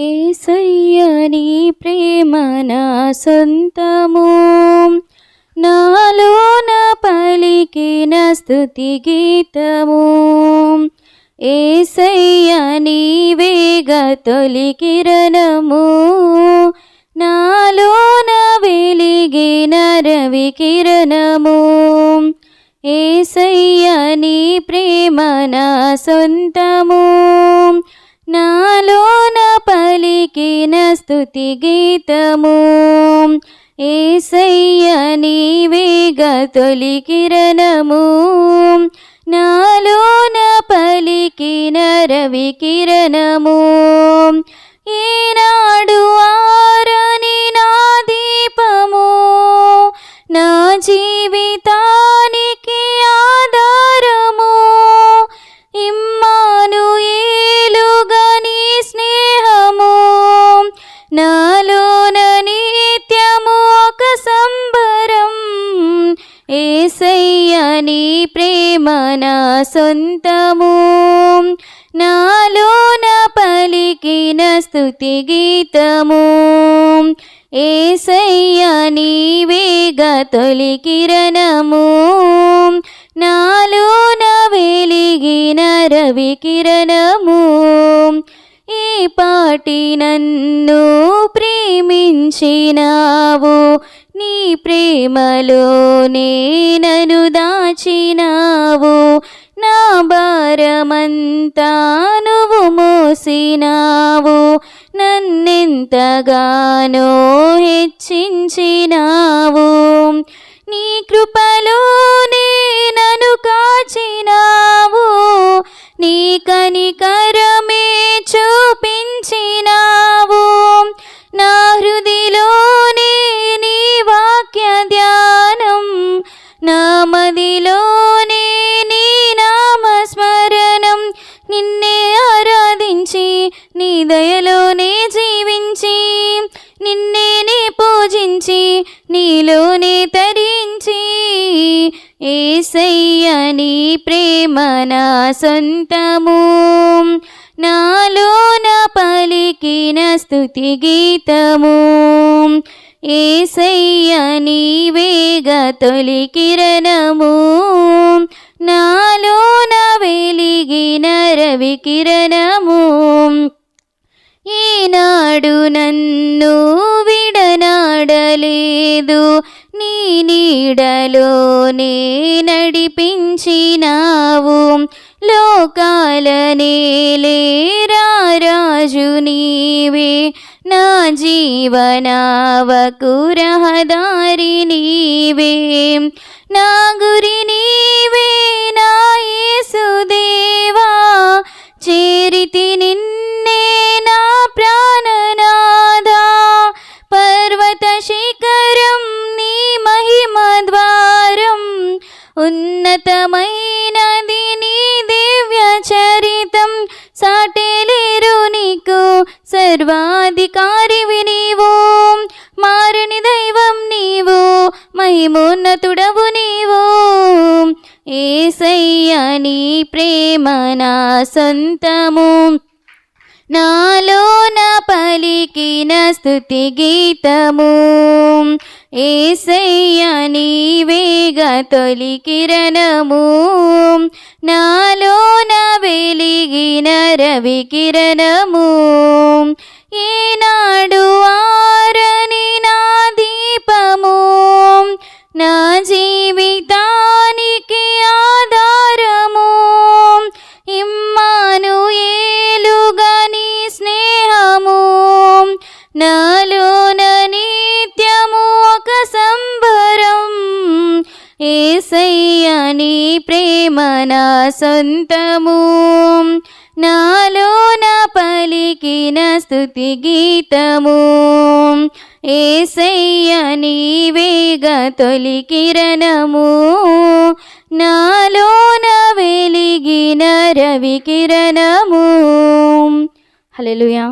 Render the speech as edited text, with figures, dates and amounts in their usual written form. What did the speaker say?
యేసయ్య నీ ప్రేమ నా సొంతము, నాలోన పలికిన స్తుతి గీతము. యేసయ్య నీవేగా తొలి కిరణము, నాలోన వెలిగిన రవి కిరణము. యేసయ్య నీ ప్రేమ నా సొంతము, నాలోన పలికిన స్తుతి గీతము. యేసయ్య నీవేగా తొలి కిరణము, నాలోన పలికిన రవి కిరణము. ఈనాడు ఆరని నా దీపము, నా జీవితానికి ఆధారము. ఇమ్మానుయేలుగా నీ స్నేహము, నాలోన నిత్యము ఒక సంబరం. యేసయ్య నీ ప్రేమ నా సొంతము, నాలోన పలికిన స్తుతి గీతము. యేసయ్య నీవేగా తొలి కిరణము, నాలోన వెలిగిన రవి కిరణము. ఈ పాటి నన్ను ప్రేమించినావు, నీ ప్రేమలోనే నన్ను దాచినావు. నా భారమంతా నువ్వు మోసినావు, నన్నెంతగానో హెచ్చించినావు. నీ కృపలోనే నన్ను కాచినావు, నీ కనికరమే చూపించినావు. నా హృదిలోనే నీ వాక్య ధ్యానం, నా మదిలోనే నీ నామస్మరణం. నిన్నే ఆరాధించి నీ దయలోనే జీవించి, నిన్నే పూజించి నీలోనే తరించి. యేసయ్య నీ ప్రేమ నా సొంతము, నాలోన పలికిన స్తుతి గీతము. యేసయ్య నీవేగా తొలి కిరణము, నాలోన వెలిగిన రవి కిరణము. ఈనాడు నన్ను విడనాడలేదు, నీ నీడలోనే నడిపించినావు. లోకాల నేలేరా రాజు నీవే, నా జీవనావకు రహదారి నీవే. నా గురి నీవే నా యేసుదేవా, చేరితి నిన్నే నా ప్రాణనాథా. పర్వత శిఖరం నీ మహిమ ద్వారం, ఉన్నతమైనది నీ దివ్య చరితం. సాటేలేరు నీకు సర్వాధికారివి నీవు, మారని దైవం నీవు, మహిమోన్నతుడవు నీవు. యేసయ్య నీ ప్రేమ నా సొంతము, నాలోన పలికిన స్తుతి గీతము. యేసయ్య నీవేగా తొలి కిరణము, నాలోన వెలిగిన రవి కిరణము. ఈనాడు ఆరని నా దీపము, నా జీవితానికి ఆధారము. ఇమ్మానుయేలుగా నీ స్నేహము, నాలోన నిత్యము ఒక సంబరం. యేసయ్య నీ ప్రేమ నా సొంతము, నాలోన పలికిన స్తుతి గీతము. యేసయ్య నీవేగా తొలి కిరణము, నాలోన వెలిగిన రవి కిరణము. హల్లెలూయా.